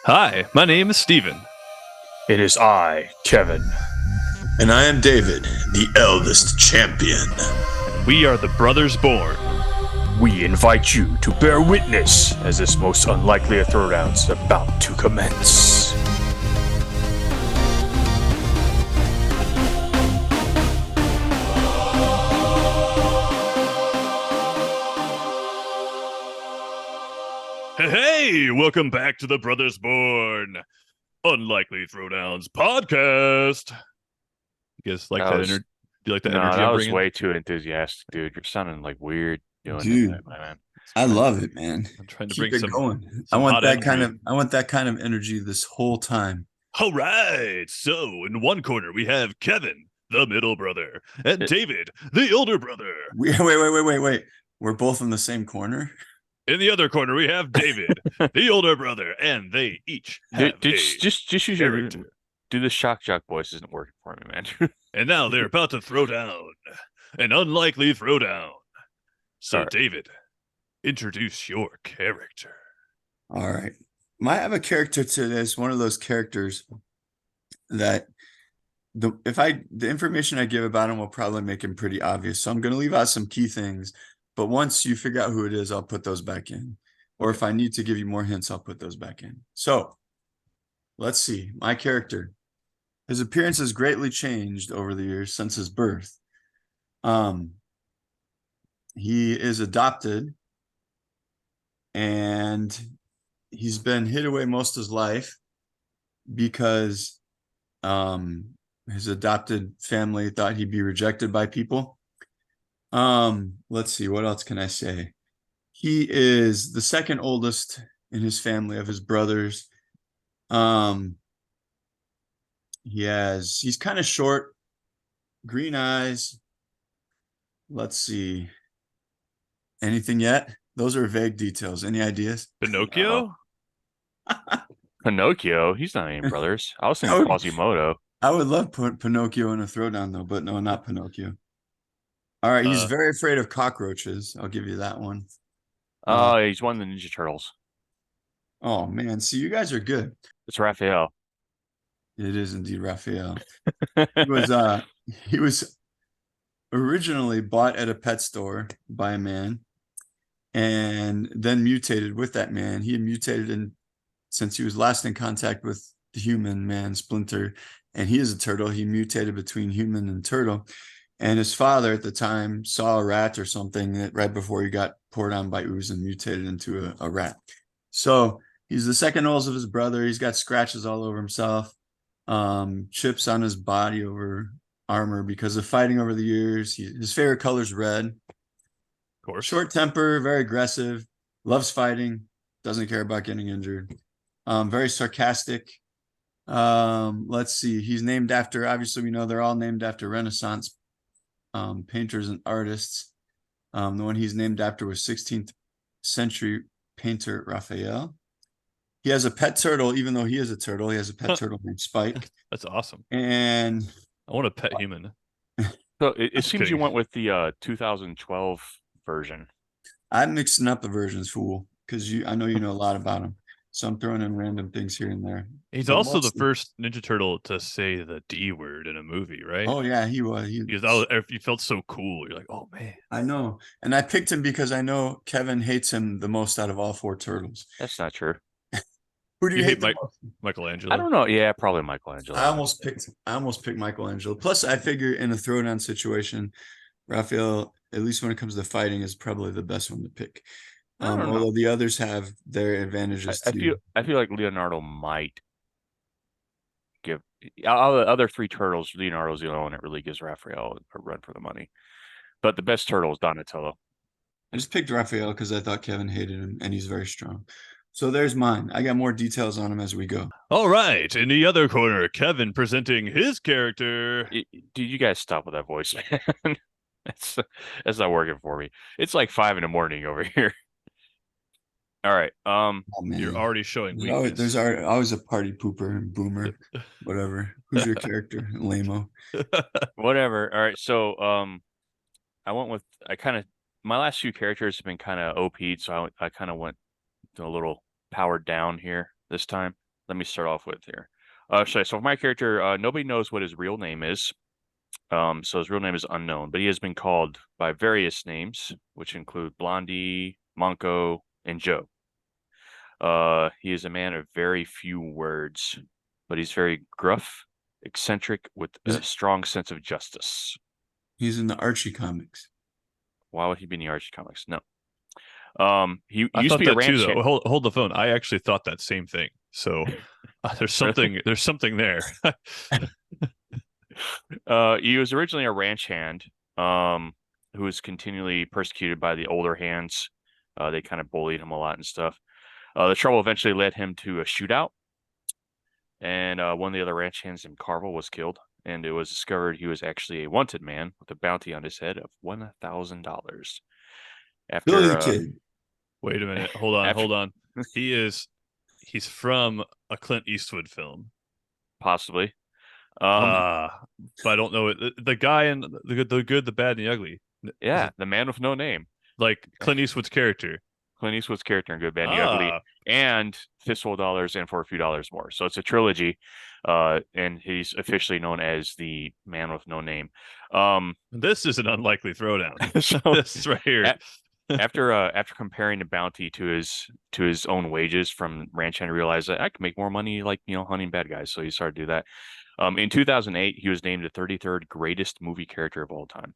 Hi, my name is Steven. It is I, Kevin. And I am David, the eldest champion. We are the Brothers Born. We invite you to bear witness as this most unlikely of throwdowns is about to commence. Hey, welcome back to the Brothers Born Unlikely Throwdowns podcast. You guys like that? Do you like the energy? That I'm was bringing? way too enthusiastic, dude. You're sounding like weird doing Dude, that, man. I love it, man. I'm trying to Keep bring it some going. I some want hot that kind energy. of I want that kind of energy this whole time. All right. So in one corner we have Kevin, the middle brother, and David, the older brother. Wait. We're both in the same corner. In the other corner we have David, the older brother, and they each have Just use your character. do the shock jock voice isn't working for me, man. And now they're about to throw down an unlikely throwdown. So, All right. David, introduce your character. All right. I have a character today. It's one of those characters that the information I give about him will probably make him pretty obvious. So I'm going to leave out some key things, but once you figure out who it is, I'll put those back in. Or if I need to give you more hints, I'll put those back in. So let's see. My character. His appearance has greatly changed over the years since his birth. He is adopted, and he's been hid away most of his life because his adopted family thought he'd be rejected by people. Let's see, what else can I say? He is the second oldest in his family of his brothers. He's kind of short, green eyes. Let's see. Anything yet? Those are vague details. Any ideas? Pinocchio? Pinocchio? He's not any brothers. I was thinking Quasimodo. I would love Pinocchio in a throwdown, though, but no, not Pinocchio. All right, he's very afraid of cockroaches. I'll give you that one. He's one of the Ninja Turtles. Oh, man. See, you guys are good. It's Raphael. It is indeed Raphael. He was originally bought at a pet store by a man and then mutated with that man. He had mutated since he was last in contact with the human man, Splinter, and he is a turtle. He mutated between human and turtle. And his father at the time saw a rat or something that right before he got poured on by ooze and mutated into a rat. So he's the second oldest of his brother. He's got scratches all over himself, chips on his body over armor because of fighting over the years. His favorite color is red. Of course. Short temper, very aggressive, loves fighting, doesn't care about getting injured. Very sarcastic. Let's see. He's named after, obviously we know they're all named after Renaissance painters and artists. The one he's named after was 16th century painter Raphael. He has a pet turtle, even though he is a turtle. He has a pet turtle named Spike. That's awesome. And I want a pet human. So it seems you went with the 2012 version. I'm mixing up the versions, fool, because I know you know a lot about him. So I'm throwing in random things here and there. He's also the first Ninja Turtle to say the D word in a movie, right? Oh, yeah, he was. You felt so cool. You're like, oh, man. I know. And I picked him because I know Kevin hates him the most out of all four turtles. That's not true. Who do you hate the most? Michelangelo? I don't know. Yeah, probably Michelangelo. I almost picked Michelangelo. Plus, I figure in a throwdown situation, Raphael, at least when it comes to fighting, is probably the best one to pick. Although the others have their advantages too. I feel like Leonardo might give all the other three turtles. Leonardo's the only one that really gives Raphael a run for the money. But the best turtle is Donatello. I just picked Raphael because I thought Kevin hated him, and he's very strong. So there's mine. I got more details on him as we go. All right. In the other corner, Kevin presenting his character. Dude, you guys stop with that voice, man. That's not working for me. It's like 5 a.m. over here. All right. You're already showing weakness. There's always a party pooper and boomer, whatever. Who's your character? Lame-o. Whatever. All right. So my last few characters have been kind of OP'd, so I kind of went a little powered down here this time. let me start off with here. So for my character, nobody knows what his real name is. So his real name is unknown, but he has been called by various names, which include Blondie, Monko, and Joe. He is a man of very few words, but he's very gruff, eccentric, with a strong sense of justice. He's in the Archie comics. Why would he be in the Archie comics? No. He I used to thought be a that too, ranch though. hand. Hold the phone. I actually thought that same thing. So there's something there. He was originally a ranch hand, who was continually persecuted by the older hands. They kind of bullied him a lot and stuff. The trouble eventually led him to a shootout, and one of the other ranch hands named Carvel was killed, and it was discovered he was actually a wanted man with a bounty on his head of $1,000. Billy After the Kid. Wait a minute. Hold on. After- Hold on. He's from a Clint Eastwood film. possibly, But I don't know it. The guy in the good, the bad, and the ugly. yeah, the man with no name, Like Clint Eastwood's character. Clint Eastwood's character in Good, Bad, and the Ugly, and Fistful of Dollars, and For a Few Dollars More. So it's a trilogy, and he's officially known as the man with no name. This is an unlikely throwdown. So This right here. after comparing the bounty to his own wages from ranch hand, he realized that I could make more money like hunting bad guys. So he started to do that. In 2008, he was named the 33rd greatest movie character of all time.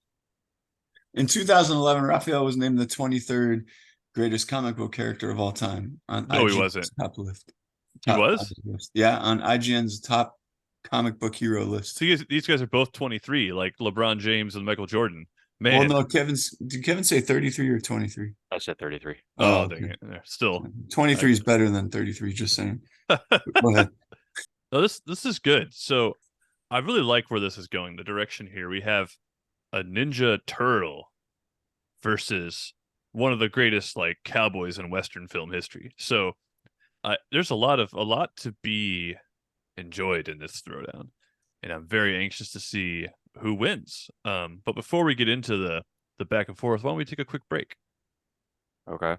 In 2011, Raphael was named the 23rd greatest comic book character of all time on No, he IGN's wasn't. top list. He was? List. Yeah, on IGN's top comic book hero list. So these guys are both 23, like LeBron James and Michael Jordan. Man. Well, no, did Kevin say 33 or 23? I said 33. Oh, okay. dang it. Still. 23 is better than 33, just saying. Go ahead. No, this is good. So I really like where this is going. The direction here. We have a Ninja Turtle versus one of the greatest like cowboys in Western film history. So there's a lot to be enjoyed in this throwdown, and I'm very anxious to see who wins. But before we get into the back and forth, why don't we take a quick break? Okay.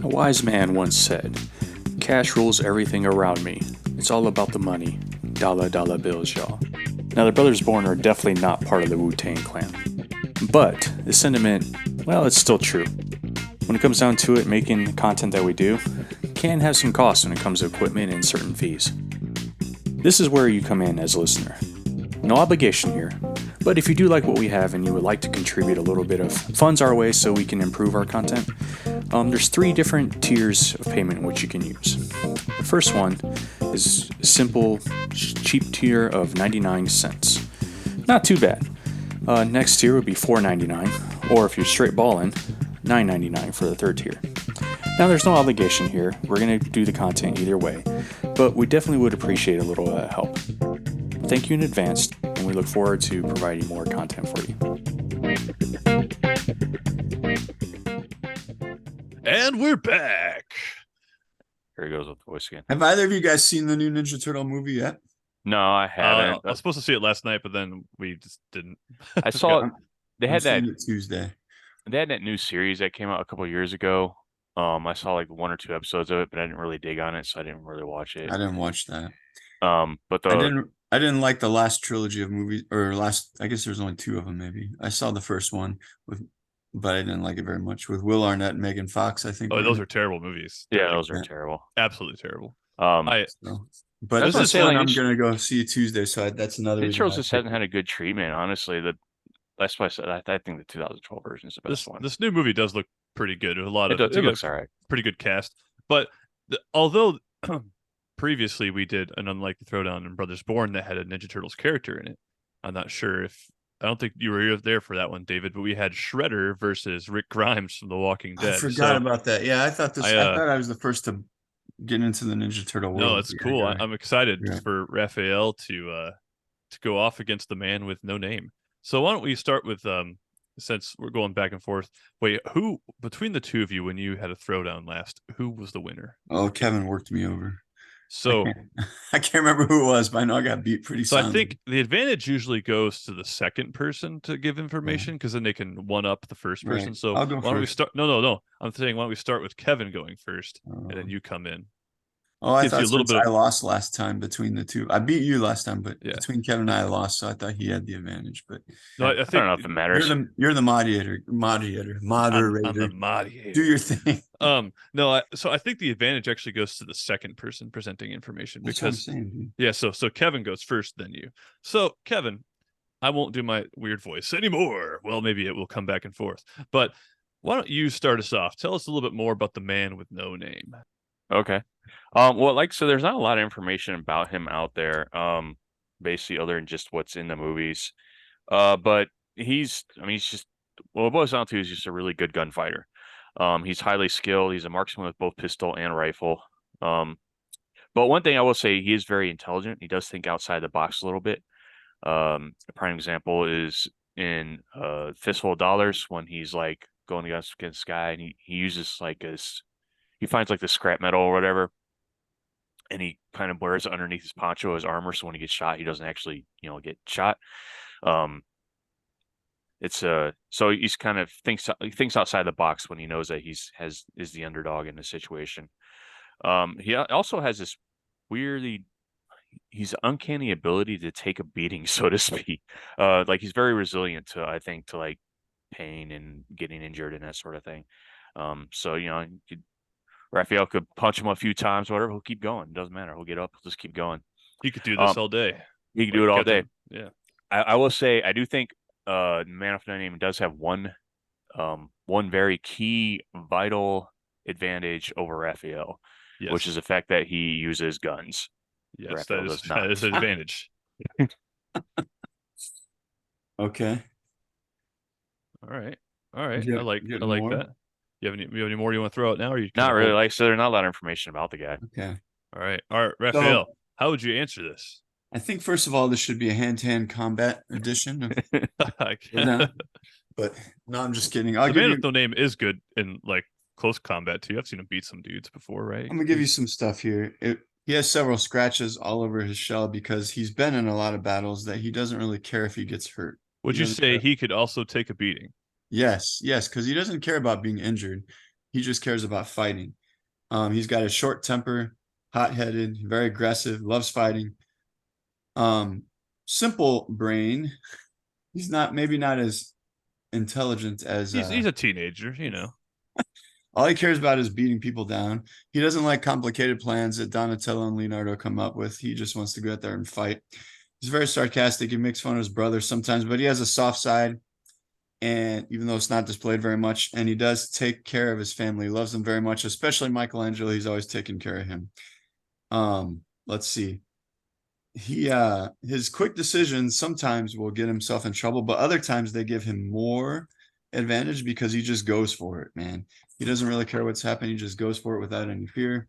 A wise man once said, "Cash rules everything around me. It's all about the money. Dollar bills, y'all." Now, the Brothers Born are definitely not part of the Wu-Tang Clan. But the sentiment, well, it's still true. When it comes down to it, making content that we do can have some costs when it comes to equipment and certain fees. This is where you come in as a listener. No obligation here, but if you do like what we have and you would like to contribute a little bit of funds our way so we can improve our content, there's 3 different tiers of payment which you can use. The first one is a simple, cheap tier of 99 cents. Not too bad. Next tier would be $4.99, or if you're straight balling, $9.99 for the third tier. Now, there's no obligation here. We're going to do the content either way, but we definitely would appreciate a little help. Thank you in advance, and we look forward to providing more content for you. And we're back. Here he goes with the voice again. Have either of you guys seen the new Ninja Turtle movie yet? No, I haven't. I was supposed to see it last night, but then we just didn't. I saw they I'm had that seeing it Tuesday. they had that new series that came out a couple of years ago. I saw like 1 or 2 episodes of it, but I didn't really dig on it, so I didn't really watch it. I didn't watch that. But I didn't like the last trilogy of movies, or I guess there's only 2 of them maybe. I saw the first one but I didn't like it very much, with Will Arnett and Megan Fox, I think. Oh, those are terrible movies. yeah, those are terrible. Absolutely terrible. But That's this what I'm one saying, I'm like, gonna go see Tuesday, so that's another Ninja reason Turtles why I just picked hasn't had a good treatment, honestly. That's why I said I think the 2012 version is the best one. This new movie does look pretty good. There's a lot of It looks all right. pretty good cast. But although previously we did an Unlikely Throwdown in Brothers Born that had a Ninja Turtles character in it, I'm not sure if I don't think you were there for that one, David, but we had Shredder versus Rick Grimes from The Walking Dead. I forgot about that. Yeah, I thought I was the first to get into the Ninja Turtle world. No, it's cool. I'm excited for Raphael to go off against the man with no name. So why don't we start with since we're going back and forth. Wait, who between the two of you, when you had a throwdown last, who was the winner? Oh, Kevin worked me over. I So can't, I can't remember who it was, but I know I got beat pretty So I soundly. think the advantage usually goes to the second person to give Yeah, information because then they can one up the first right. person. So I'll go why don't we first. start? No. I'm saying why don't we start with Kevin going first, and then Um, you come in. oh, I Gives you thought a little since bit I of lost last time between the two, I beat you last time, but yeah. between Kevin and I lost, so I thought he had the advantage. But No, I I don't think know if it you're matters. the moderator, I'm the moderator. Do moderator. your thing. No, so I think the advantage actually goes to the second person presenting information That's what I'm because saying, dude. yeah. So Kevin goes first, then you. So Kevin, I won't do my weird voice anymore. Well, maybe it will come back and forth. But why don't you start us off? Tell us a little bit more about the man with no name. Okay. Well, like, so there's not a lot of information about him out there, basically other than just what's in the movies. But I mean, he's just, well, it boils down to he's just a really good gunfighter. He's highly skilled. He's a marksman with both pistol and rifle. Um, but one thing I will say, he is very intelligent. He does think outside the box a little bit. A prime example is in Fistful of Dollars when he's like going against this guy and he uses like he finds like the scrap metal or whatever and he kind of wears it underneath his poncho, his armor, so when he gets shot, he doesn't actually, get shot. Um, it's so he's kind of he thinks outside the box when he knows that is the underdog in the situation. He also has this weirdly he's uncanny ability to take a beating, so to speak. Like he's very resilient to I think to like pain and getting injured and that sort of thing. So Raphael could punch him a few times, whatever. He'll keep going. It doesn't matter. He'll get up. He'll just keep going. He could do this Um, all day. he can do Like it all day. Captain, yeah. I will say I do think Man of No Name does have one very key vital advantage over Raphael, which Yes. is the fact that he uses guns. Yes, Raphael does not. that is an advantage. Okay. All right. All right. You I have, like you have I like more? that. You have any more you want to throw out now, or you kind Not of really. hold? Like so, there's not a lot of information about the guy. Okay. All right. All right, So Raphael, how would you answer this? I think first of all, this should be a hand-to-hand combat edition of Throwdown. But no, I'm just kidding. The man with no name is good in like close combat too. I've seen him beat some dudes before, right? I'm gonna give you some stuff here. He has several scratches all over his shell because he's been in a lot of battles that he doesn't really care if he gets hurt. He Would you doesn't say care. he could also take a beating? Yes, because he doesn't care about being injured. He just cares about fighting. He's got a short temper, hot-headed, very aggressive, loves fighting. Um, simple brain. He's maybe not as intelligent as He's a teenager, you know. all he cares about is beating people down. He doesn't like complicated plans that Donatello and Leonardo come up with. He just wants to go out there and fight. He's very sarcastic. He makes fun of his brother sometimes, but he has a soft side. And even though it's not displayed very much, and he does take care of his family, he loves them very much, especially Michelangelo. He's always taking care of him. Let's see. His quick decisions sometimes will get himself in trouble, but other times they give him more advantage because he just goes for it, man. He doesn't really care what's happening, he just goes for it without any fear.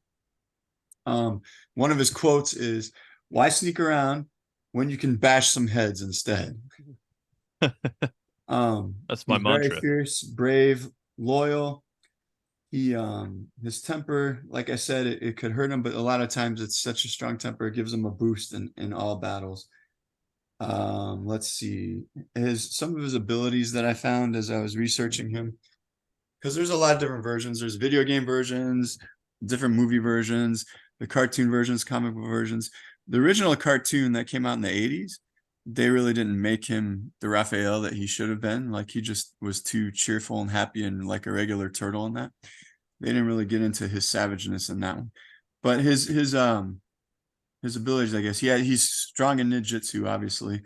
One of his quotes is, "Why sneak around when you can bash some heads instead?" That's my He's very mantra. fierce, brave, loyal. His temper, like I said, it could hurt him, but a lot of times it's such a strong temper, it gives him a boost in all battles. Let's see. Some of his abilities that I found as I was researching him, because there's a lot of different versions. There's video game versions, different movie versions, the cartoon versions, comic book versions. The original cartoon that came out in the 80s, they really didn't make him the Raphael that he should have been. Like he just was too cheerful and happy and like a regular turtle in that. They didn't really get into his savageness in that one. But his abilities, I guess. Yeah, he's strong in ninjutsu, obviously.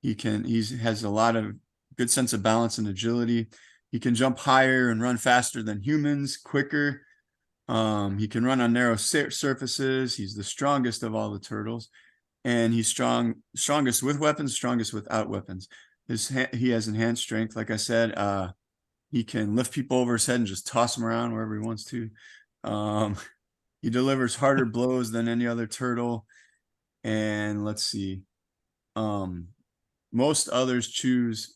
He has a lot of good sense of balance and agility. He can jump higher and run faster than humans, quicker. He can run on narrow surfaces. He's the strongest of all the turtles, and he's strongest with weapons, strongest without weapons. He has enhanced strength, like I said. He can lift people over his head and just toss them around wherever he wants to. He delivers harder blows than any other turtle. And let's see. Most others choose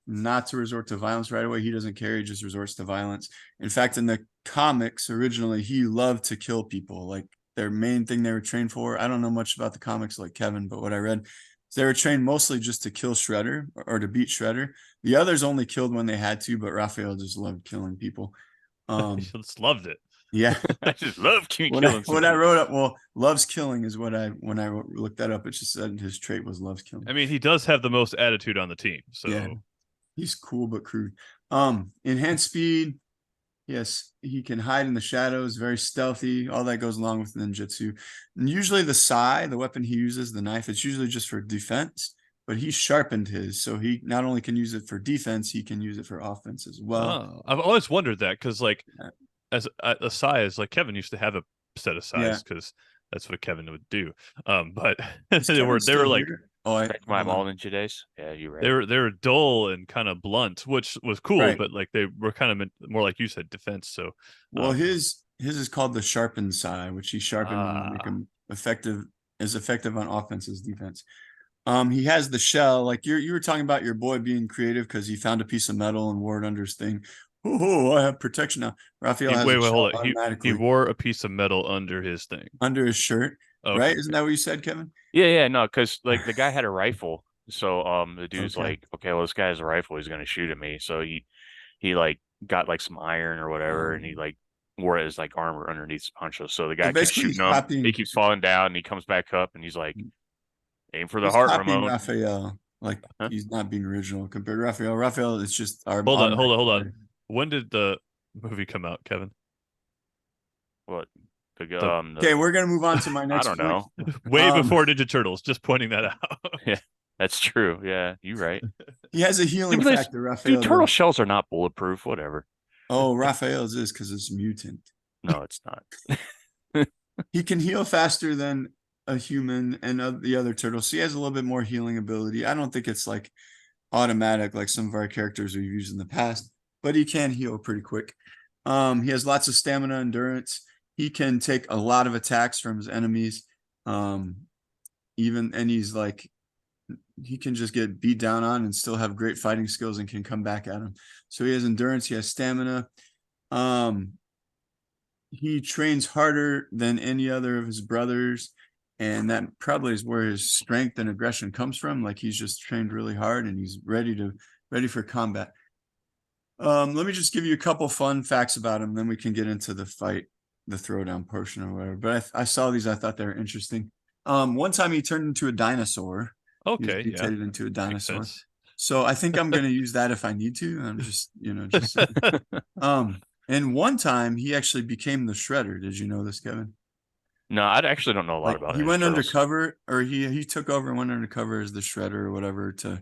not to resort to violence right away. He doesn't care. He just resorts to violence. In fact, in the comics originally, he loved to kill people. Like their main thing they were trained for. I don't know much about the comics like Kevin, but what I read is they were trained mostly just to kill Shredder or to beat Shredder. The others only killed when they had to, but Raphael just loved killing people. He just loved it. Yeah. I just love killing What I wrote up, well, loves killing is what when I looked that up, it just said his trait was loves killing. I mean, he does have the most attitude on the team, so Yeah, he's cool but crude. Enhanced speed. Yes, he can hide in the shadows, very stealthy. All that goes along with ninjutsu. And usually the sai, the weapon he uses, the knife, it's usually just for defense, but he sharpened his. So he not only can use it for defense, he can use it for offense as well. I've always wondered that because, like, Yeah. as a size, like Kevin used to have a set of size because that's what Kevin would do. But they were like, back to my Mall Ninja days. Yeah, you're right. They were dull and kind of blunt, which was cool, Right. but like they were kind of more like you said, defense. So, well, his is called the sharpened sai, which he sharpened to make him effective on offense as defense. He has the shell, like you were talking about your boy being creative because he found a piece of metal and wore it under his thing. Oh, I have protection now. Raphael has wait, hold on. automatically He wore a piece of metal under his thing, under his shirt, okay. Right? Isn't that what you said, Kevin? Yeah, no, because like the guy had a rifle, so the dude's Okay. like, okay, well, this guy has a rifle, he's gonna shoot at me, so he like got like some iron or whatever, and he like wore it as like armor underneath his poncho, so the guy keeps basically shooting him, he keeps falling down, and he comes back up, and he's like, aim for the heart, copying Ramon. Raphael, like he's not being original compared to Raphael. Raphael is just our hold on. When did the movie come out, Kevin? What? Okay, we're gonna move on to my next. I don't know. Way before Ninja Turtles. Just pointing that out. Yeah, that's true. Yeah, you're right. He has a healing factor. Raphael. Dude, turtle shells are not bulletproof. Whatever. Oh, Raphael's is because it's mutant. No, it's not. He can heal faster than a human and the other turtles. So he has a little bit more healing ability. I don't think it's like automatic like some of our characters we've used in the past, but he can heal pretty quick. He has lots of stamina, endurance. He can take a lot of attacks from his enemies. And he's like, he can just get beat down on and still have great fighting skills and can come back at him. So he has endurance, he has stamina. He trains harder than any other of his brothers, and that probably is where his strength and aggression comes from. Like he's just trained really hard and he's ready for combat. Let me just give you a couple fun facts about him, then we can get into the fight, the throwdown portion or whatever. But I saw these, I thought they were interesting. One time he turned into a dinosaur. Okay, he mutated into a dinosaur. So I think I'm going to use that if I need to. I'm just and one time he actually became the Shredder. Did you know this, Kevin? No, I actually don't know a lot about it. He went undercover, or he took over and went undercover as the Shredder or whatever to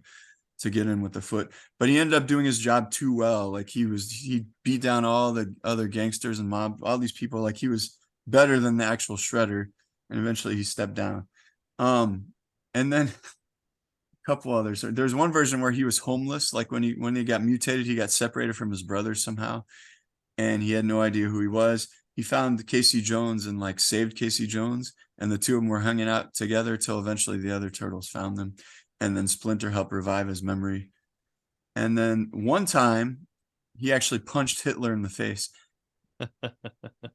get in with the foot. But he ended up doing his job too well. Like he beat down all the other gangsters and mob, all these people. Like he was better than the actual Shredder. And eventually he stepped down. And then a couple others. There's one version where he was homeless. Like when he got mutated, he got separated from his brothers somehow. And he had no idea who he was. He found Casey Jones and like saved Casey Jones. And the two of them were hanging out together till eventually the other turtles found them. And then Splinter helped revive his memory. And then one time he actually punched Hitler in the face.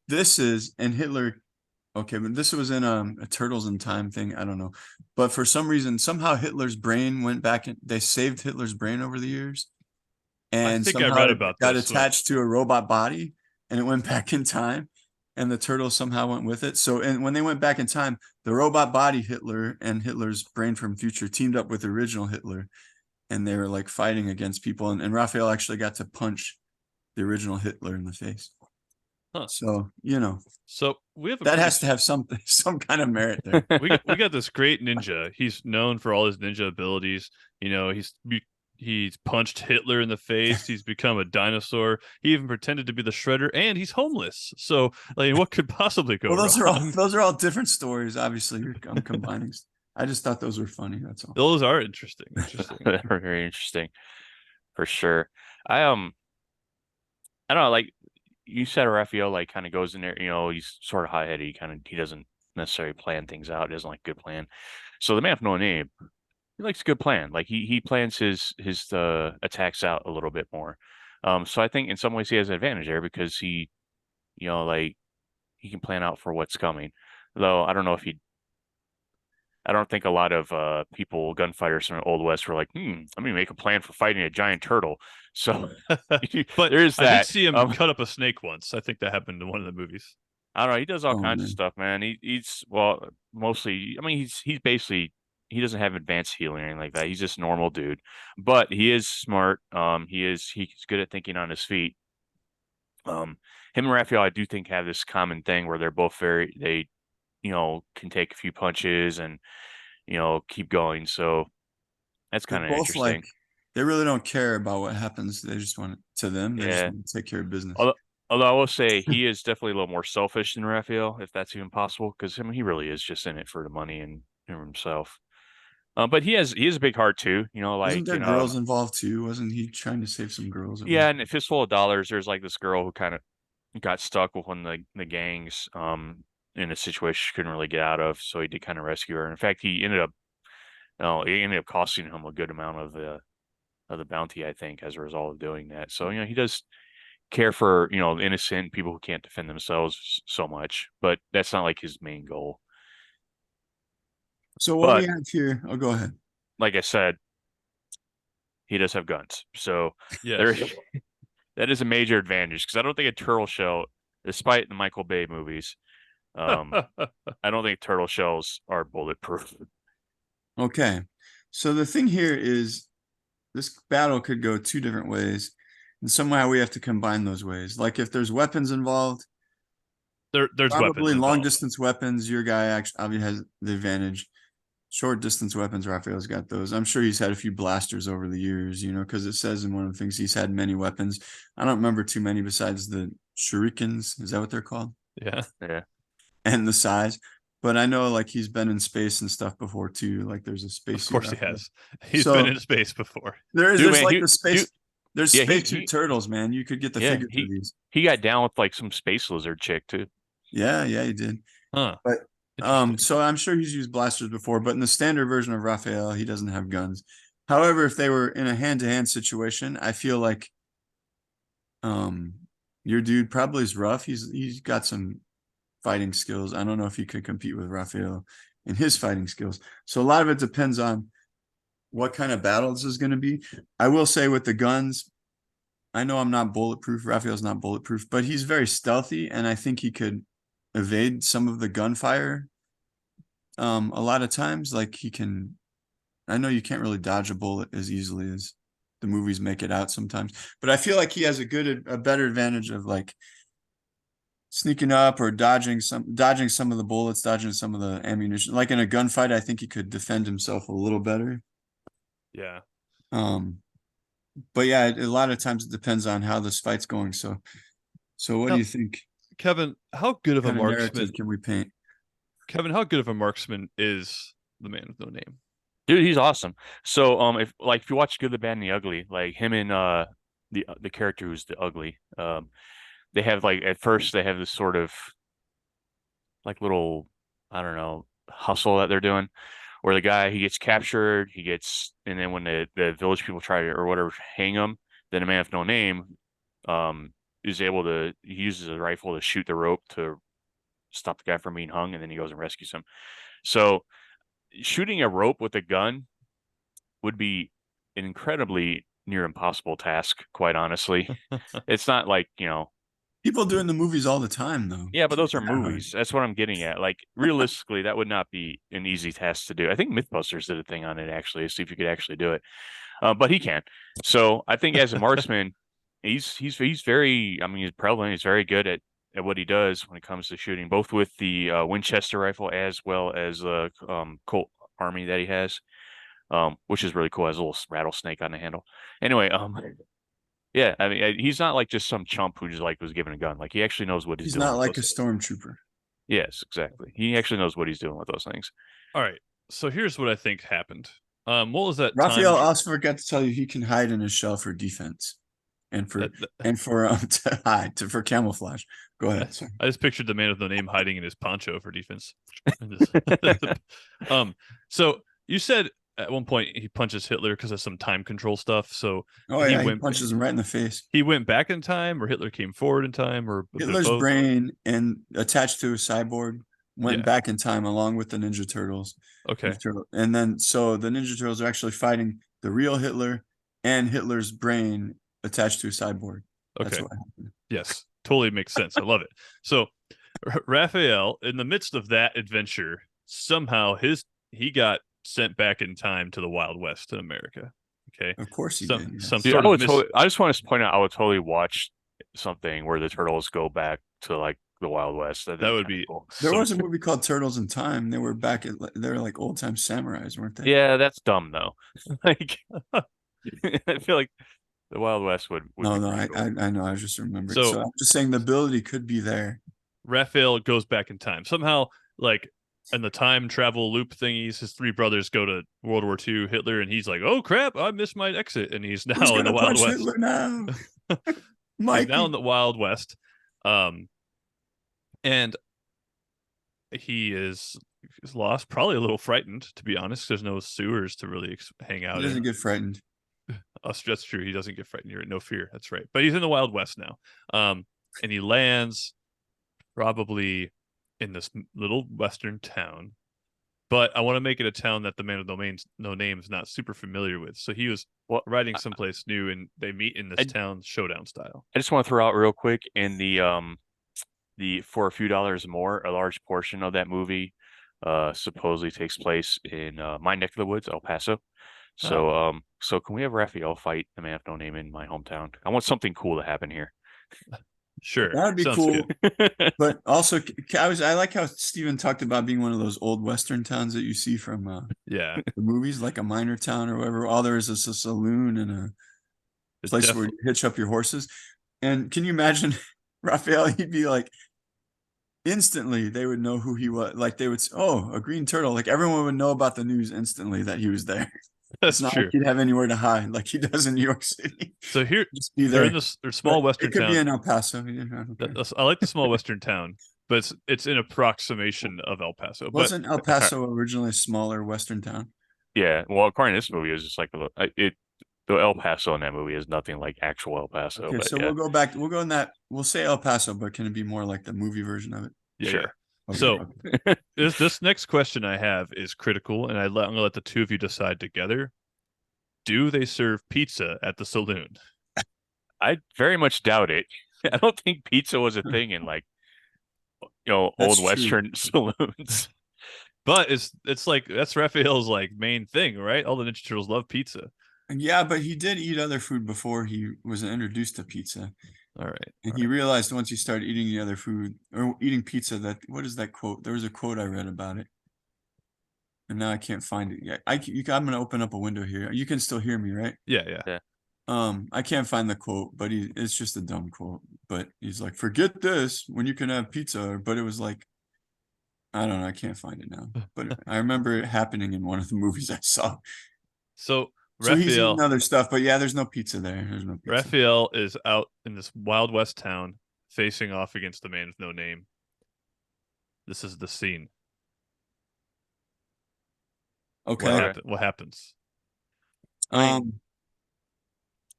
Hitler, okay, but this was in a Turtles in Time thing. I don't know. But for some reason, somehow Hitler's brain went back and they saved Hitler's brain over the years. And I think somehow I read about got attached to a robot body and it went back in time. And the turtles somehow went with it. So, and when they went back in time, the robot body Hitler and Hitler's brain from future teamed up with the original Hitler. And they were like fighting against people. And Raphael actually got to punch the original Hitler in the face. Huh. So, so we have that has to have some kind of merit there. we got this great ninja. He's known for all his ninja abilities. He's punched Hitler in the face. He's become a dinosaur. He even pretended to be the Shredder, and he's homeless. So, like, what could possibly go wrong? Those are all different stories. Obviously, I'm combining. I just thought those were funny. That's all. Those are interesting. They're very interesting, for sure. I don't know. Like you said, Raphael like kind of goes in there. He's sort of hot-headed. He doesn't necessarily plan things out. He doesn't like good plan. So the man with no name, he likes a good plan. Like he plans his attacks out a little bit more. So I think in some ways he has an advantage there because he can plan out for what's coming. Though I don't know if he. I don't think a lot of gunfighters from the Old West were like, let me make a plan for fighting a giant turtle. So But there is I did that. see him cut up a snake once. I think that happened in one of the movies. I don't know. He does all Oh kinds of man. stuff, man. He's well, mostly. I mean, he's basically he doesn't have advanced healing or anything like that. He's just a normal dude, but he is smart. He's good at thinking on his feet. Him and Raphael, I do think have this common thing where they're both they can take a few punches and keep going. So that's They're kind of both like interesting. they really don't care about what happens. They just want to them. They just Yeah. want to take care of business. Although I will say he is definitely a little more selfish than Raphael, if that's even possible, because I mean he really is just in it for the money and himself. But he is a big heart too. Wasn't Like there girls involved too? Wasn't he trying to save some girls at one yeah, and a point? fistful of dollars. There's like this girl who kind of got stuck with one of the gangs in a situation she couldn't really get out of, so he did kind of rescue her. In fact, it ended up costing him a good amount of the bounty, I think, as a result of doing that. So he does care for innocent people who can't defend themselves so much, but that's not like his main goal. So what we But have here, oh go ahead. like I said, he does have guns, so there Yes. that is a major advantage because I don't think a turtle shell, despite the Michael Bay movies, I don't think turtle shells are bulletproof. Okay. So the thing here is this battle could go two different ways. And somehow we have to combine those ways. Like if there's weapons involved, There's weapons probably long involved. distance weapons, your guy actually obviously has the advantage. Short distance weapons, Raphael's got those. I'm sure he's had a few blasters over the years, because it says in one of the things he's had many weapons. I don't remember too many besides the shurikens. Is that what they're called? Yeah. Yeah. And the size. But I know like he's been in space and stuff before too. Like there's a Of spacesuit course he out there. has. He's been So in space before. Dude, there's man, like the space there's yeah, spacesuit turtles, man. You could get the figures of these. he got down with like some space lizard chick too. Yeah, he did. Huh. But Interesting. so I'm sure he's used blasters before, but in the standard version of Raphael, he doesn't have guns. However, if they were in a hand-to-hand situation, I feel like your dude probably is rough. He's got some fighting skills. I don't know if he could compete with Raphael in his fighting skills. So a lot of it depends on what kind of battle this is going to be. I will say with the guns, I know I'm not bulletproof. Raphael's not bulletproof, but he's very stealthy, and I think he could evade some of the gunfire. A lot of times, like he can. I know you can't really dodge a bullet as easily as the movies make it out sometimes, but I feel like he has a better advantage of like sneaking up or dodging some of the bullets, dodging some of the ammunition. Like in a gunfight, I think he could defend himself a little better. Yeah. But yeah, a lot of times it depends on how this fight's going. So what do you think? Kevin, how good of a What kind of marksman narrative can we paint? Kevin, how good of a marksman is the man with no name? Dude, he's awesome. So if you watch Good, the Bad, and the Ugly, like him and the character who's the ugly, they have like at first they have this sort of like little, I don't know, hustle that they're doing where the guy he gets captured, and then when the village people try to or whatever hang him, then a man with no name is able to he uses a rifle to shoot the rope to stop the guy from being hung, and then he goes and rescues him. So shooting a rope with a gun would be an incredibly near impossible task, quite honestly. It's not like, People do it in the movies all the time, though. yeah, but those are It's not hard. movies. That's what I'm getting at. Like realistically, that would not be an easy task to do. I think Mythbusters did a thing on it actually, to see if you could actually do it. But he can. So I think as a marksman, he's very. I mean, he's prevalent. He's very good at what he does when it comes to shooting, both with the Winchester rifle as well as the Colt Army that he has, which is really cool. Has a little rattlesnake on the handle. Anyway, yeah, I mean, he's not like just some chump who just like was given a gun. Like he actually knows what he's He's doing not with like a those things. stormtrooper. Yes, exactly. He actually knows what he's doing with those things. All right. So here's what I think happened. What was that Raphael time? also forgot to tell you he can hide in his shell for defense, and for to hide for camouflage. Go ahead. Sorry. I just pictured the man with no name hiding in his poncho for defense. So you said at one point he punches Hitler because of some time control stuff. So He punches him right in the face. He went back in time, or Hitler came forward in time, or Hitler's both. brain and attached to a cyborg went back in time along with the Ninja Turtles. Okay. And then so the Ninja Turtles are actually fighting the real Hitler and Hitler's brain attached to a cyborg. That's Okay. what happened. Yes, totally makes sense. I love it. So Raphael, in the midst of that adventure, somehow he got sent back in time to the Wild West in America. Okay. Of course he Some did. Yes. some Dude, sort of I just want to point out I would totally watch something where the turtles go back to like the Wild West. that would be cool. There so was a movie called Turtles in Time. They were back at they're like old time samurais, weren't they? Yeah, that's dumb though. Like I feel like the Wild West would No, be no, pretty cool. I know. I was just remembering. So- So I'm just saying the ability could be there. Raphael goes back in time. Somehow, like in the time travel loop thingies, his three brothers go to World War II, Hitler, and he's like, "Oh crap, I missed my exit," and he's Who's now in the gonna Wild punch West. Hitler now? He's Mikey. now in the Wild West, and he is lost, probably a little frightened, to be honest. There's no sewers to really hang out He doesn't in. get frightened. That's true. He doesn't get frightened. You're no fear. That's right. But he's in the Wild West now. And he lands probably in this little western town. But I want to make it a town that the man with no name is not super familiar with. So he was riding someplace new, and they meet in this town showdown style. I just want to throw out real quick in the for a few dollars more, a large portion of that movie supposedly takes place in my neck of the woods, El Paso. So so can we have Raphael fight the man with no name in my hometown? I want something cool to happen here. Sure. That would be Sounds cool. good. But also, I like how Steven talked about being one of those old Western towns that you see from Yeah. the movies, like a minor town or whatever. All there is a saloon and a It's place where you hitch up your horses. And can you imagine Raphael? He'd be like, instantly they would know who he was. Like they would say, "Oh, a green turtle." Like everyone would know about the news instantly that he was there. That's It's not true. like he'd have anywhere to hide like he does in New York City. So here Just be they're there. in this small But western it could town. be in El Paso. Yeah, I don't care. I like the small western town, but it's in approximation of El Paso. But Wasn't El Paso originally a smaller Western town? Yeah, well, according to this movie, it's just like the El Paso in that movie is nothing like actual El Paso. Okay, but so yeah, we'll go back. We'll go in that. We'll say El Paso, but can it be more like the movie version of it? yeah, sure. yeah. Okay, So okay. this next question I have is critical, and I'm gonna let the two of you decide together. Do they serve pizza at the saloon? I very much doubt it. I don't think pizza was a thing in like That's old true. Western saloons. But it's like that's Raphael's like main thing, right? All the Ninja Turtles love pizza. Yeah, but he did eat other food before he was introduced to pizza. All right. And he realized once he started eating the other food or eating pizza that what is that quote? There was a quote I read about it. And now I can't find it yet. I'm going to open up a window here. You can still hear me, right? Yeah. I can't find the quote, but it's just a dumb quote. But he's like, "Forget this when you can have pizza." But it was like, I don't know. I can't find it now. But I remember it happening in one of the movies I saw. So So he's Raphael eating other stuff, but yeah, there's no pizza there. There's no pizza. Raphael is out in this Wild West town facing off against the man with no name. This is the scene. Okay. What happens?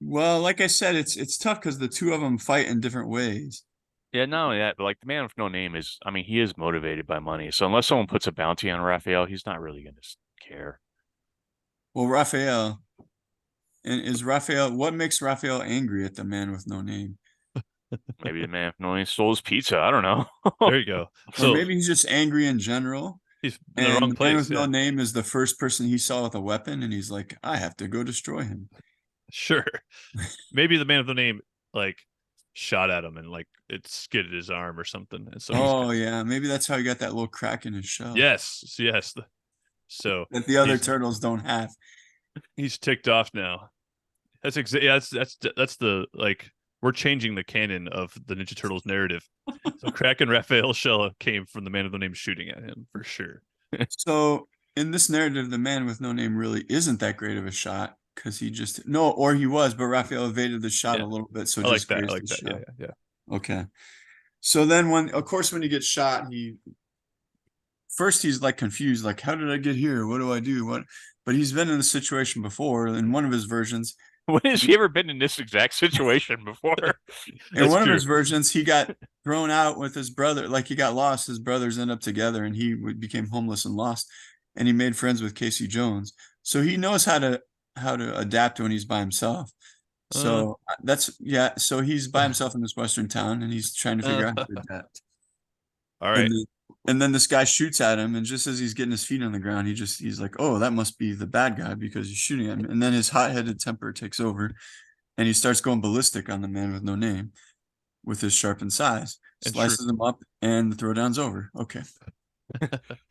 Well, like I said, it's tough because the two of them fight in different ways. Yeah, not only that, but like the man with no name is, I mean, he is motivated by money. So unless someone puts a bounty on Raphael, he's not really going to care. Well, Raphael, what makes Raphael angry at the man with no name? Maybe the man with no name stole his pizza. I don't know. There you go. So Or maybe he's just angry in general. he's in the And wrong the man place. with no name is the first person he saw with a weapon, and he's like, I have to go destroy him. Sure. Maybe the man with the name like shot at him and like it skidded his arm or something. And so Yeah, maybe that's how he got that little crack in his shell. yes. So That the other he's- turtles don't have. he's ticked off now. That's that's the like we're changing the canon of the Ninja Turtles narrative. So Crack and Raphael shell came from the man with no name shooting at him for sure. So in this narrative, the man with no name really isn't that great of a shot because he was, but Raphael evaded the shot a little bit. So I like just that. I grazed like his that. shot. Yeah. Okay. So then when he gets shot, first he's like confused, like, how did I get here? What do I do? but he's been in this situation before. In one of his versions, When has he ever been in this exact situation before? in one of his versions, he got thrown out with his brother. Like he got lost. His brothers end up together, and he became homeless and lost. And he made friends with Casey Jones, so he knows how to adapt when he's by himself. So So he's by himself in this western town, and he's trying to figure out how to adapt. All right. And then this guy shoots at him, and just as he's getting his feet on the ground, he's like, "Oh, that must be the bad guy because he's shooting at him." And then his hot-headed temper takes over, and he starts going ballistic on the man with no name with his sharpened size, slices him up, and the throwdown's over. Okay.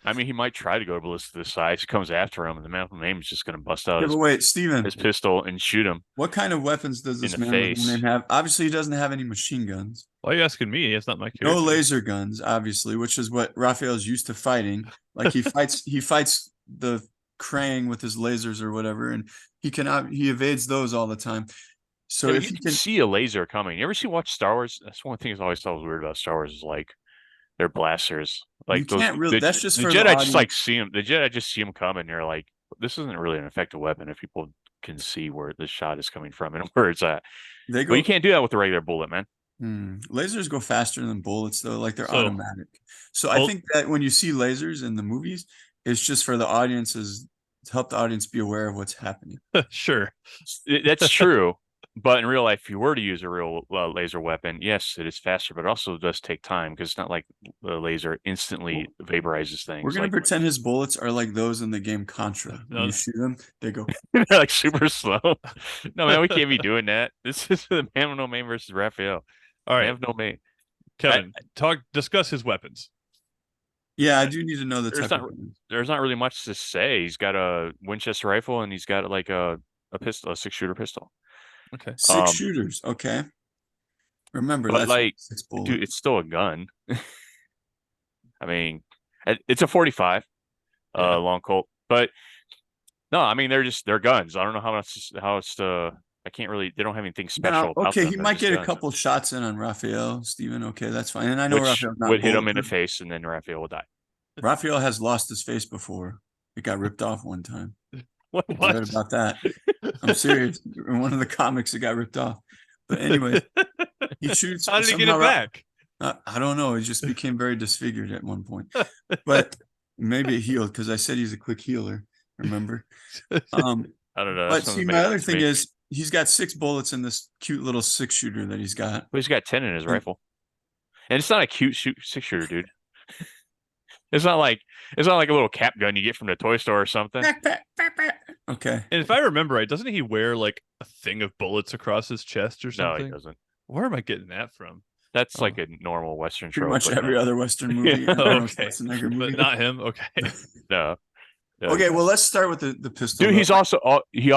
I mean, he might try to go ballistic to the side. He comes after him, and the man with no name is just going to bust out but wait, Steven, his pistol and shoot him. What kind of weapons does this man with no name have? Obviously, he doesn't have any machine guns. Why are you asking me? It's not my character. No laser guns, obviously, which is what Raphael's used to fighting. Like he fights the Krang with his lasers or whatever, and he evades those all the time. So if you can see a laser coming, you ever watch Star Wars? That's one thing I always thought was weird about Star Wars is like they're blasters. Like you can't really. That's just the for Jedi. Just like see them. The Jedi just see them coming. They're like, this isn't really an effective weapon if people can see where the shot is coming from and where it's at. But you can't do that with a regular bullet, man. Lasers go faster than bullets, though. Like they're automatic. So I think that when you see lasers in the movies, it's just for the audiences to help the audience be aware of what's happening. Sure, that's true. But in real life, if you were to use a real laser weapon, yes, it is faster, but it also does take time because it's not like the laser instantly vaporizes things. We're going to pretend his bullets are like those in the game Contra. When you shoot them, they go they're like super slow. No, man, we can't be doing that. This is the man with no name versus Raphael. All right, I have no name. Kevin, discuss his weapons. Yeah, I do need to know the type. There's not really much to say. He's got a Winchester rifle and he's got like a pistol, a 6-shooter pistol. Okay. 6 shooters. Okay. Remember, that's like, dude, it's still a gun. I mean, it's a 45 long Colt, but no, I mean they're guns. I don't know how it's I can't really. They don't have anything special. No, okay, he might get a couple shots in on Raphael, Steven. Okay, that's fine. And I know Raphael would hit him in the face, and then Raphael will die. Raphael has lost his face before. It got ripped off one time. What? I read about that. I'm serious. In one of the comics, it got ripped off. But anyway, he shoots. How did he get it back? I don't know. He just became very disfigured at one point. But maybe it healed because I said he's a quick healer. Remember? I don't know. But see, my other thing is he's got 6 bullets in this cute little 6-shooter that he's got. Well, he's got 10 in his rifle, and it's not a cute 6-shooter, dude. It's not like a little cap gun you get from the toy store or something. Okay. And if I remember right, doesn't he wear like a thing of bullets across his chest or something? No, he doesn't. Where am I getting that from? That's like a normal Western trope. Pretty much every other Western movie. Okay. But not him. Okay. No. Okay, well, let's start with the pistol. Dude, he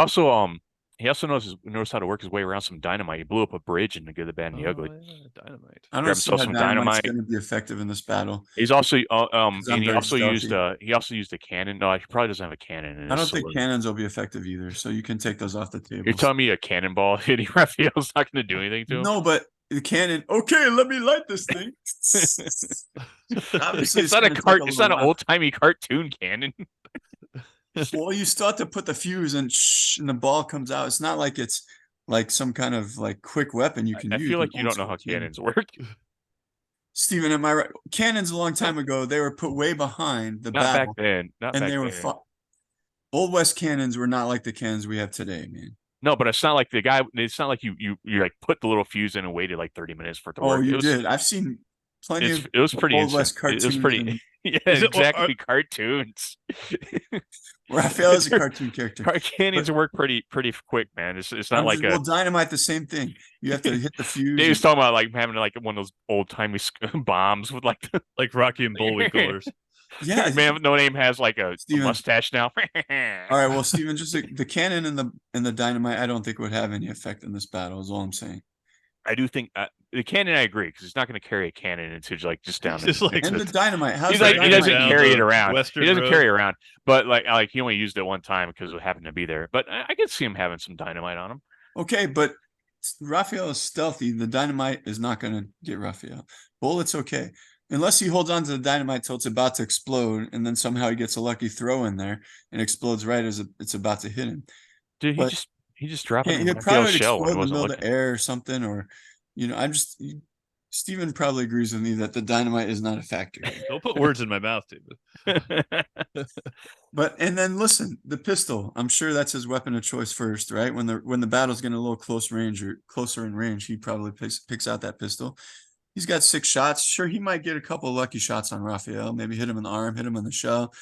also knows how to work his way around some dynamite. He blew up a bridge in The Good, the Bad, and the Ugly. Yeah, dynamite. I don't see how dynamite's going to be effective in this battle. He's also he also used a cannon. No, he probably doesn't have a cannon. I don't think cannons will be effective either. So you can take those off the table. You're telling me a cannonball hitting Raphael's not going to do anything to him? No, but the cannon. Okay, let me light this thing. Obviously, it's not an old timey cartoon cannon. Well, you still have to put the fuse and the ball comes out. It's not like it's like some kind of like quick weapon you can use. I feel like you don't know how cannons work. Steven, am I right? Cannons a long time ago, they were put way behind the Back battle. then. Old West cannons were not like the cannons we have today, man. No, but it's not like it's not like you like put the little fuse in and waited like 30 minutes for it to work. Oh, you did. I've seen plenty of it was pretty Old West cartoons. It was pretty yeah, exactly cartoons. Raphael is a cartoon character. Cannons work pretty quick, man. It's not like dynamite. The same thing. You have to hit the fuse. They was talking about like having like one of those old timey bombs with like Rocky and Bullwinkle. Yeah, man with no name has like a mustache now. All right, well, Steven, just the cannon and the dynamite, I don't think would have any effect in this battle. Is all I'm saying. I do think the cannon. I agree because he's not going to carry a cannon into like just down. And the dynamite. He doesn't carry it around. He doesn't carry it around, but like he only used it one time because it happened to be there. But I could see him having some dynamite on him. Okay, but Raphael is stealthy. The dynamite is not going to get Raphael. Bullets, okay. unless he holds on to the dynamite till it's about to explode, and then somehow he gets a lucky throw in there and explodes right as it's about to hit him. Dude, But he just dropped it in he'll Raphael's probably shell when explode he in the wasn't middle of looking. the air or something, or Steven probably agrees with me that the dynamite is not a factor. Don't put words in my mouth, David. But and then listen, the pistol. I'm sure that's his weapon of choice first, right? When the battle's getting a little closer in range, he probably picks out that pistol. He's got 6 shots. Sure, he might get a couple of lucky shots on Raphael. Maybe hit him in the arm, hit him in the shell.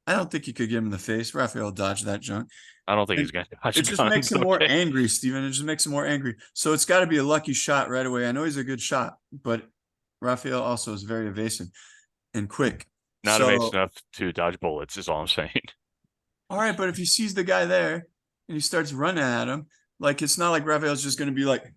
I don't think he could get him in the face. Raphael dodged that junk. I don't think he's gonna dodge It just guns, makes him more okay? angry, Steven. It just makes him more angry. So it's got to be a lucky shot right away. I know he's a good shot, but Raphael also is very evasive and quick. Not So, evasive enough to dodge bullets is all I'm saying. all right, but if he sees the guy there and he starts running at him, like it's not like Raphael's just going to be like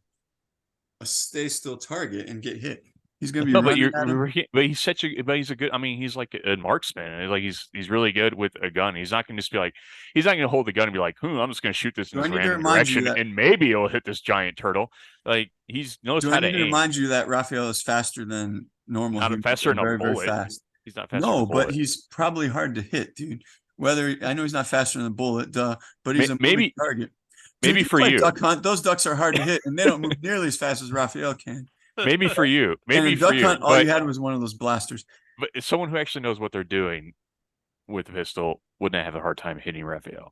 a stay still target and get hit. He's going to be No, but running at him. he's a good. I mean, he's like a marksman. Like he's really good with a gun. He's not going to just be like, he's not going to hold the gun and be like, I'm just going to shoot this in Do I this need to random remind you direction that- and maybe it'll hit this giant turtle. Like knows Do how I to need to aim. remind you that Raphael is faster than normal? Not humans. faster than a Very, very bullet. fast. He's not faster than a No, bullet. but he's probably hard to hit, dude. Whether I know he's not faster than a bullet, duh, but he's a Maybe- moving target. maybe you for play you. Duck Hunt, those ducks are hard to hit, and they don't move nearly as fast as Raphael can. Maybe for you. And Maybe in for Duck you. Hunt, all But you had was one of those blasters. but someone who actually knows what they're doing with the pistol wouldn't have a hard time hitting Raphael.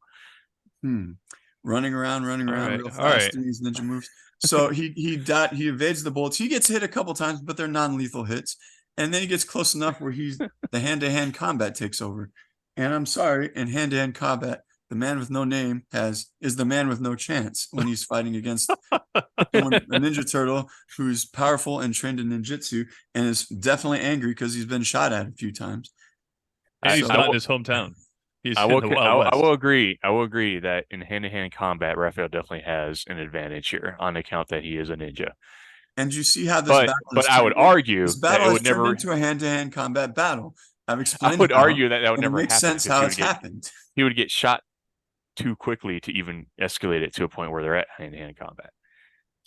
Running around right, real all fast, right. doing these ninja moves. So he evades the bullets. He gets hit a couple times, but they're non-lethal hits. And then he gets close enough where the hand-to-hand combat takes over. And I'm sorry, in hand-to-hand combat, the man with no name is the man with no chance when he's fighting against a ninja turtle who's powerful and trained in ninjutsu and is definitely angry because he's been shot at a few times. And he's So- not in his hometown. He's I in will, the Wild West. I will agree. I will agree that in hand-to-hand combat, Raphael definitely has an advantage here on account that he is a ninja. And you see how this But battle but is I would turned in- argue this that battle it has would turned never. into a hand-to-hand combat battle. I've I explained would how, argue that would and it never makes happen sense because how it's happened. he would get shot too quickly to even escalate it to a point where they're at hand-to-hand combat.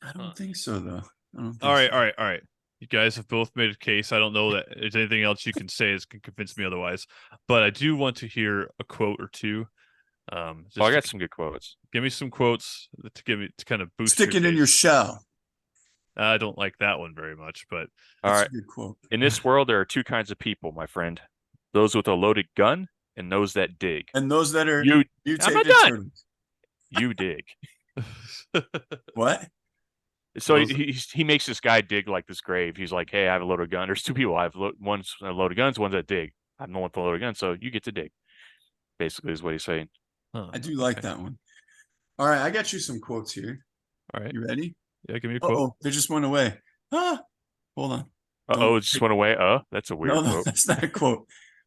I don't think so, though. I don't think All right, so. all right. You guys have both made a case. I don't know that there's anything else you can say that can convince me otherwise. But I do want to hear a quote or two. Just I got to some good quotes. give me some quotes to kind of boost. Stick it in your case. shell. I don't like that one very much, but All That's right. a good quote. In this world, there are two kinds of people, my friend: those with a loaded gun and those that dig. And those that are You, I'm mutated not done. turtles. You dig. What? So Those- he makes this guy dig like this grave. He's like, "Hey, I have a loaded gun." There's two people. One's a loaded guns, one's that dig. I'm the one with the loaded gun, so you get to dig. Basically, is what he's saying. Huh, I do like okay. that one. All right, I got you some quotes here. All right, You ready? yeah, give me a quote. Oh, they just went away. Ah, hold on. Oh, it just went away. That's a weird No, quote. that's not a quote.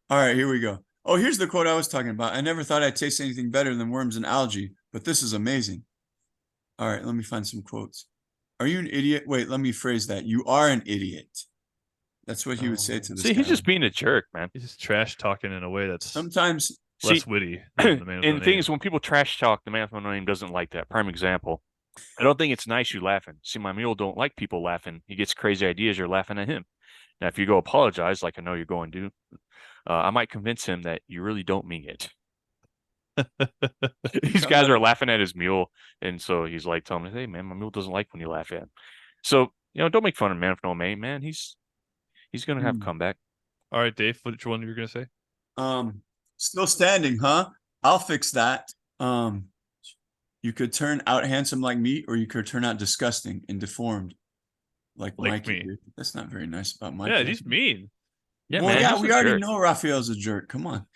All right, here we go. Oh, here's the quote I was talking about. I never thought I'd taste anything better than worms and algae, but this is amazing. All right, let me find some quotes. Are you an idiot? Wait, let me phrase that. You are an idiot. That's what he would say to this See, guy. he's just being a jerk, man. He's just trash talking in a way that's Sometimes less See, witty. Than the man with And no the thing name. is, when people trash talk, the man with no name doesn't like that. Prime example. I don't think it's nice you laughing. See, my mule don't like people laughing. He gets crazy ideas. You're laughing at him. Now, if you go apologize, like I know you're going to, I might convince him that you really don't mean it. These guys are laughing at his mule, and so he's like telling me, "Hey, man, my mule doesn't like when you laugh at him." So don't make fun of man with no name, man. He's gonna have a comeback. All right, Dave, which one you're gonna say? still standing, huh? I'll fix that. You could turn out handsome like me, or you could turn out disgusting and deformed like Mikey me. did. That's not very nice about Mikey. Yeah, he's mean. Yeah, Well, man. yeah, he's we a already jerk. know Raphael's a jerk. Come on.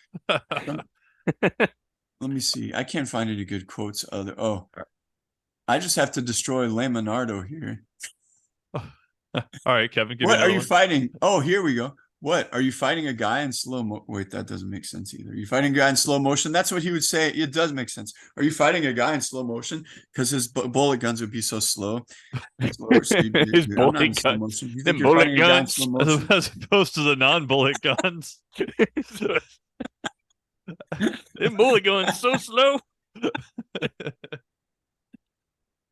Let me see. I can't find any good quotes. I just have to destroy Leonardo here. All right, Kevin, give me What are another you one. fighting? Oh, here we go. What are you fighting a guy in slow mo? Wait, that doesn't make sense either. Are you fighting a guy in slow motion? That's what he would say. It does make sense. Are you fighting a guy in slow motion? Because his bullet guns would be so slow. Slower, so you'd be- His I'm not in bullet slow guns. motion. You Them think you're bullet fighting a guy in guns. slow motion? As opposed to the non-bullet guns. Them bullet guns so slow.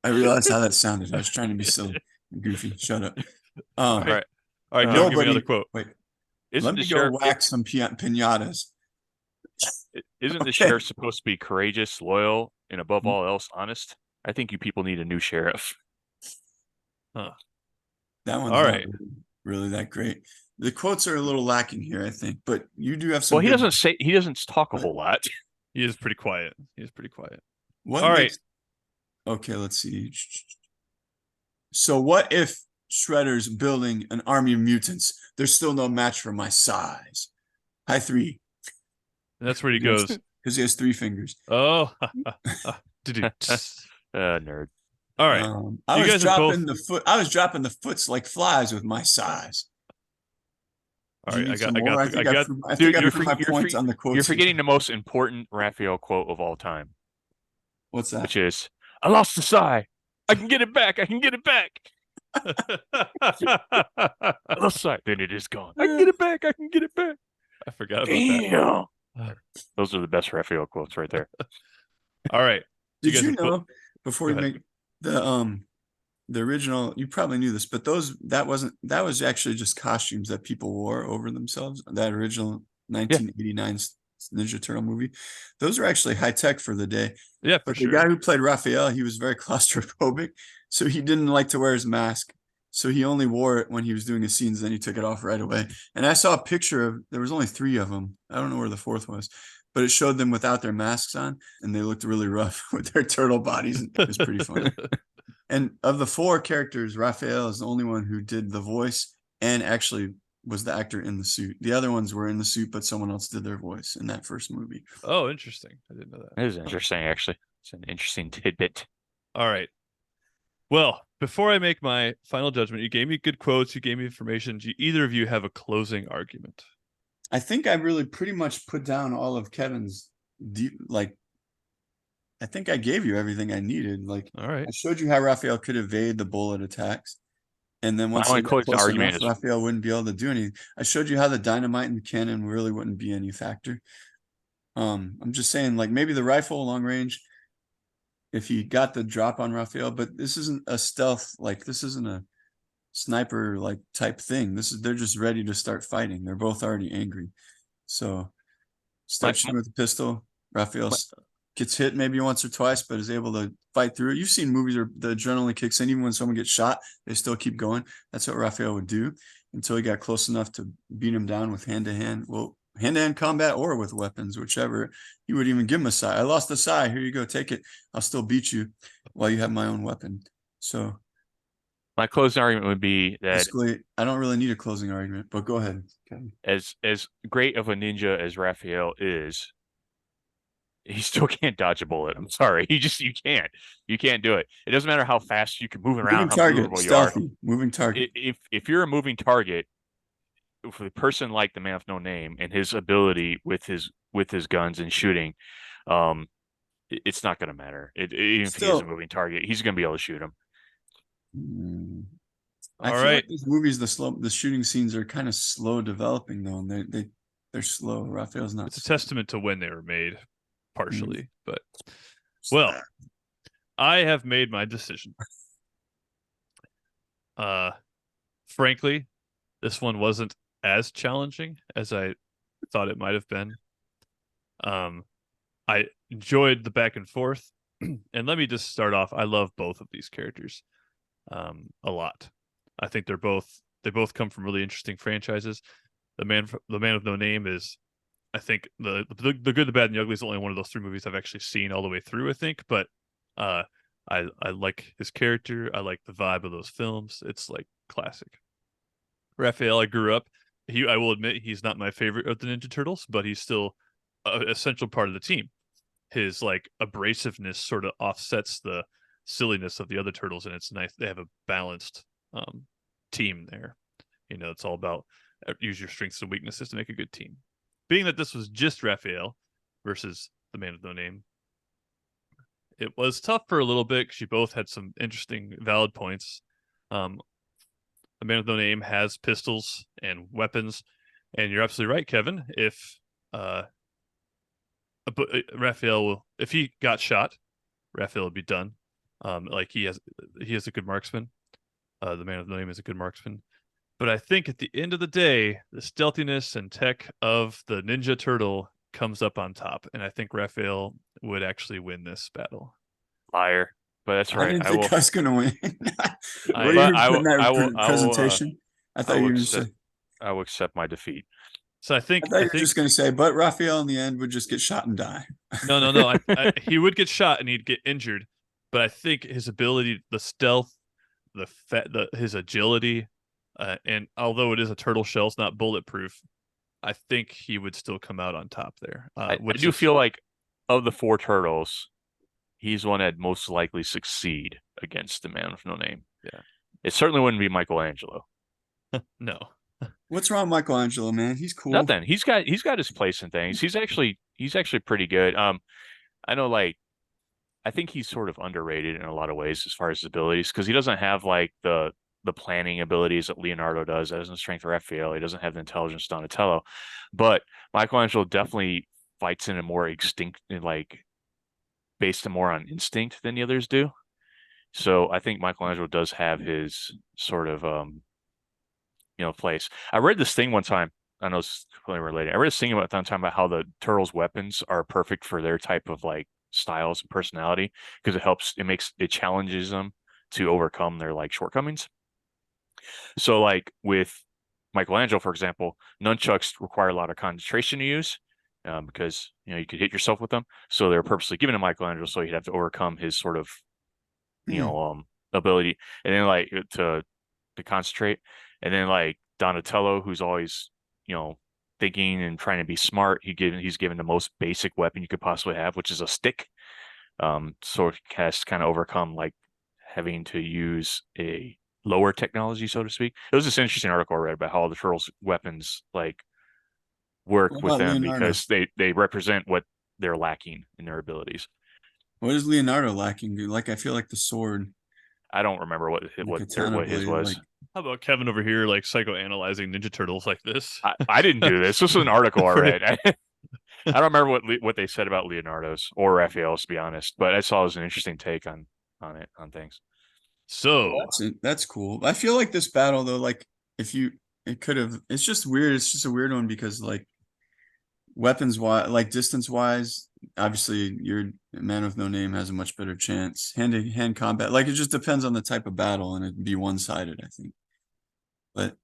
I realized how that sounded. I was trying to be silly and goofy. Shut up. All right. All right, Kevin, give me Nobody. another quote. Wait, Isn't let the me go sheriff? whack some pinatas. Isn't the Okay. sheriff supposed to be courageous, loyal, and above all else, honest? I think you people need a new sheriff. Huh. That one's All not right. really that great. The quotes are a little lacking here, I think, but you do have some Well, he good doesn't ones. say. He doesn't talk a whole lot. He is pretty quiet. He is pretty quiet. What All right. makes Okay, let's see. So what if Shredder's building an army of mutants? There's still no match for my size. High three. And that's where he goes, Because he has 3 fingers. oh, Nerd. all right. I You was guys have dropping both. I was dropping the foots like flies with my size. All Do you right, need some I more? got, I got. I think Dude, I proved my points on the quotes. you're here. forgetting the most important Raphael quote of all time, What's that? which is, "I lost the sigh. I can get it back. I can get it back. I lost the sigh. Then it is gone. I can get it back. I can get it back." I forgot about that. Damn. Those are the best Raphael quotes right there. All right. Did guys you have know before we Go ahead. make the original, you probably knew this, but that was actually just costumes that people wore over themselves. That original 1989 Ninja Turtle movie, those are actually high tech for the day. Yeah, for But sure. the guy who played Raphael, he was very claustrophobic, so he didn't like to wear his mask. So he only wore it when he was doing his scenes, then he took it off right away. And I saw a picture of, there was only 3 of them. I don't know where the 4th was, but it showed them without their masks on, and they looked really rough with their turtle bodies. It was pretty funny. And of the 4 characters, Raphael is the only one who did the voice and actually was the actor in the suit. The other ones were in the suit, but someone else did their voice in that first movie. Oh, interesting. I didn't know that. It is interesting, actually. It's an interesting tidbit. All right. Well, before I make my final judgment, you gave me good quotes, you gave me information. Do either of you have a closing argument? I think I really pretty much put down all of Kevin's I think I gave you everything I needed. Like, All right. I showed you how Raphael could evade the bullet attacks. And then once only they got closing close argument enough, is- Raphael wouldn't be able to do anything. I showed you how the dynamite and cannon really wouldn't be any factor. I'm just saying, like, maybe the rifle long range, if he got the drop on Raphael, but this isn't a stealth, like, this isn't a sniper like type thing. They're just ready to start fighting. They're both already angry. So start shooting with a pistol. Raphael gets hit maybe once or twice, but is able to fight through it. You've seen movies where the adrenaline kicks in, even when someone gets shot, they still keep going. That's what Raphael would do until he got close enough to beat him down with hand-to-hand. Well, hand-to-hand combat or with weapons, whichever. He would even give him a sai. I lost the sai. Here you go. Take it. I'll still beat you while you have my own weapon. So my closing argument would be that basically, I don't really need a closing argument, but go ahead, Kevin. as great of a ninja as Raphael is, he still can't dodge a bullet. I'm sorry. You can't. You can't do it. It doesn't matter how fast you can move around, how movable you are. Moving target. If you're a moving target, for a person like the Man with No Name and his ability with his guns and shooting, it's not going to matter. Even if he is a moving target, he's going to be able to shoot him. I feel like these movies, the shooting scenes are kind of slow developing though, and they're slow. Raphael's not. It's a testament to when they were made, partially, but well, I have made my decision. Frankly, this one wasn't as challenging as I thought it might have been. I enjoyed the back and forth, and let me just start off. I love both of these characters a lot. I think they both come from really interesting franchises. The Man with No Name is, I think, the Good, the Bad, and the Ugly is only one of those 3 movies I've actually seen all the way through, I think, but I like his character. I like the vibe of those films. It's like classic. Raphael, I grew up. I will admit he's not my favorite of the Ninja Turtles, but he's still an essential part of the team. His like abrasiveness sort of offsets the silliness of the other turtles, and it's nice they have a balanced team there. You know, it's all about use your strengths and weaknesses to make a good team. Being that this was just Raphael versus the Man with No Name, it was tough for a little bit because you both had some interesting, valid points. The Man with No Name has pistols and weapons, and you're absolutely right, Kevin. If Raphael, if he got shot, Raphael would be done. Like he has a good marksman. The Man with No Name is a good marksman, But I think at the end of the day, the stealthiness and tech of the Ninja Turtle comes up on top. And I think Raphael would actually win this battle. Liar. But that's I right. didn't I think will. I was going to win. I- What are But you putting that I will. presentation? I thought I you will were going to say. accept. I will accept my defeat. So I I think thought you were just going to say, but Raphael in the end would just get shot and die. no. He would get shot and he'd get injured, but I think his ability, the stealth, his agility, and although it is a turtle shell, it's not bulletproof. I think he would still come out on top there. I Which do is, feel like of the 4 turtles, he's one that'd most likely succeed against the man with no name. Yeah. It certainly wouldn't be Michelangelo. no. What's wrong, with Michelangelo? Man, he's cool. Nothing. He's got his place in things. He's actually pretty good. I know, like, I think he's sort of underrated in a lot of ways as far as his abilities, because he doesn't have like the planning abilities that Leonardo does. That doesn't strength Raphael. He doesn't have the intelligence Donatello, but Michelangelo definitely fights in a more extinct, like based more on instinct than the others do. So I think Michelangelo does have his sort of place. I read this thing one time. I know it's completely related. I read this thing about one time about how the turtles' weapons are perfect for their type of like styles and personality, because it challenges them to overcome their like shortcomings. So like with Michelangelo, for example, nunchucks require a lot of concentration to use, because you could hit yourself with them. So they're purposely given to Michelangelo so he'd have to overcome his sort of ability, and then like to concentrate. And then like Donatello, who's always thinking and trying to be smart, he's given the most basic weapon you could possibly have, which is a stick. So he has to kind of overcome like having to use a lower technology, so to speak. It was this interesting article I read about how the turtles' weapons like work What with about them Leonardo? because they represent what they're lacking in their abilities. What is Leonardo lacking? Like, I feel like the sword, I don't remember what katana what his blade, was. like, How about Kevin over here, like psychoanalyzing Ninja Turtles like this? I didn't do this. This was an article I read. I don't remember what they said about Leonardo's or Raphael's, to be honest, but I saw it was an interesting take on things. So that's cool. I feel like this battle though, like it's just weird. It's just a weird one because like weapons wise, like distance wise, obviously your man with no name has a much better chance. Hand to hand combat, like it just depends on the type of battle, and it'd be one-sided, I think. But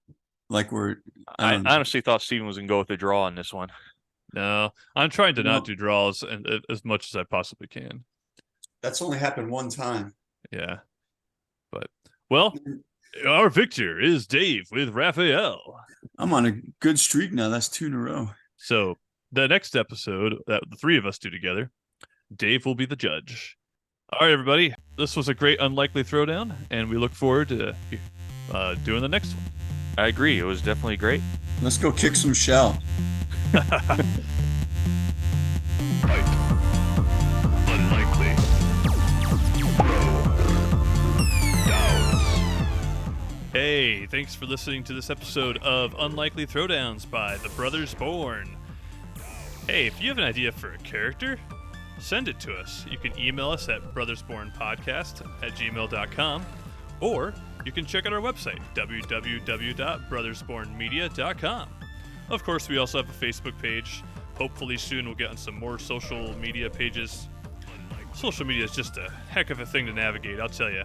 like I I don't know. honestly thought Steven was gonna go with the draw on this one. no, I'm trying to No. not do draws and as much as I possibly can. That's only happened one time. Yeah, but well, our victor is Dave with Raphael. I'm on a good streak now. That's 2 in a row. So the next episode that the 3 of us do together, Dave will be the judge. All right, everybody, this was a great unlikely throwdown, and we look forward to doing the next one. I agree. It was definitely great. Let's go kick some shell. Unlikely. Hey, thanks for listening to this episode of Unlikely Throwdowns by The Brothers Born. Hey, if you have an idea for a character, send it to us. You can email us at brothersbornpodcast@gmail.com, or you can check out our website, www.brothersbornmedia.com. Of course, we also have a Facebook page. Hopefully soon we'll get on some more social media pages. Social media is just a heck of a thing to navigate, I'll tell you.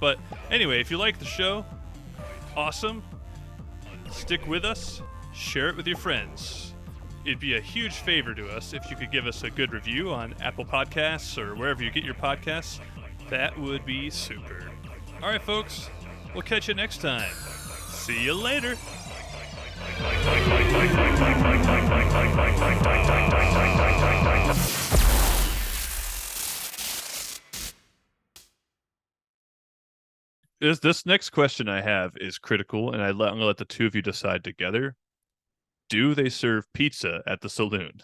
But anyway, if you like the show, awesome. Stick with us. Share it with your friends. It'd be a huge favor to us if you could give us a good review on Apple Podcasts or wherever you get your podcasts. That would be super. All right, folks. We'll catch you next time. See you later. This next question I have is critical, and I'm going to let the 2 of you decide together. Do they serve pizza at the saloon?